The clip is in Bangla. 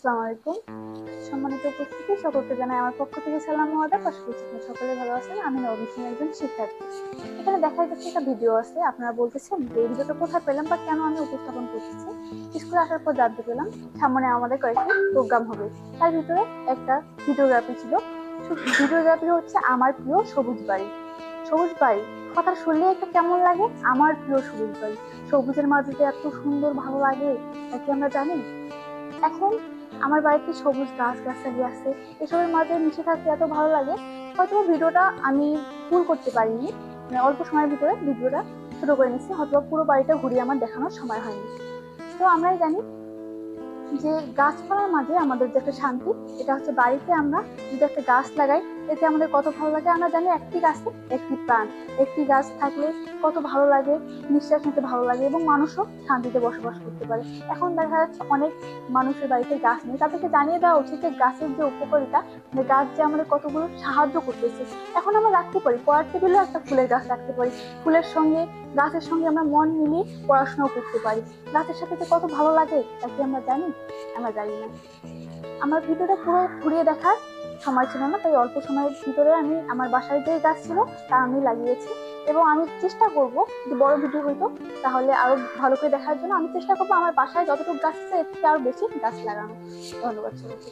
আসসালামু আলাইকুম। সম্মানিত উপস্থিতি, সকলকে জানাই আমার পক্ষ থেকে সালাম ও আদাব। আশা করছি আপনারা সকলে ভালো আছেন। আমি নবীন একজন শিক্ষার্থী। এখানে দেখা যাচ্ছে একটা ভিডিও আছে। আপনারা বলতেছেন যে এই ভিডিওটা কোথায় পেলাম বা কেন আমি উপস্থাপন করতেছি। স্কুলে আসার পর জানতে পেলাম সামনে আমাদের কয়েকটি প্রোগ্রাম হবে। তার ভিতরে একটা ভিডিওগ্রাফি ছিল। ভিডিওগ্রাফি হচ্ছে আমার প্রিয় সবুজ বাড়ি। সবুজ বাড়ি কথা শুনলে একটা কেমন লাগে? আমার প্রিয় সবুজ বাড়ি। সবুজের মাঝে যে এত সুন্দর ভালো লাগে তা কি আমরা জানি? এখন আমার বাড়িতে সবুজ গাছ গাছালি আছে, এসবের মাঝে মিশে থাকতে এত ভালো লাগে। হয়তো ভিডিওটা আমি ফুল করতে পারিনি, মানে অল্প সময়ের ভিতরে ভিডিওটা ছোট করে নিচ্ছি, হয়তো পুরো বাড়িটা ঘুরিয়ে আমার দেখানোর সময় হয়নি। তো আমরাই জানি যে গাছপালার মাঝে আমাদের যে একটা শান্তি, এটা হচ্ছে বাড়িতে আমরা যদি একটা গাছ লাগাই এতে আমাদের কত ভালো লাগে। আমরা জানি একটি গাছে একটি প্রাণ, একটি গাছ থাকলে কত ভালো লাগে, নিঃশ্বাস নিতে ভালো লাগে এবং মানুষও শান্তিতে বসবাস করতে পারে। এখন দেখা যাচ্ছে অনেক মানুষের বাড়িতে গাছ নেই, তাদেরকে জানিয়ে দেওয়া উচিত যে গাছের যে উপকারিতা, যে গাছ যে আমাদের কতগুলো সাহায্য করতেছে। এখন আমরা রাখতে পারি পড়ার টেবিলেও একটা ফুলের গাছ রাখতে পারি, ফুলের সঙ্গে গাছের সঙ্গে আমরা মন মিলিয়ে পড়াশোনাও করতে পারি। গাছের সাথে যে কত ভালো লাগে তা কি আমরা জানি? আমরা জানি না। আমার ভিডিওটা পুরো ঘুরিয়ে দেখার সময় ছিল না, তাই অল্প সময়ের ভিতরে আমি আমার বাসায় যে গাছ ছিল তা আমি লাগিয়েছি এবং আমি চেষ্টা করব যদি বড় ভিডিও হইতো তাহলে আরো ভালো করে দেখার জন্য আমি চেষ্টা করবো আমার বাসায় যতটুকু গাছ আছে এর থেকে আরো বেশি গাছ লাগানো। ধন্যবাদ সবাইকে।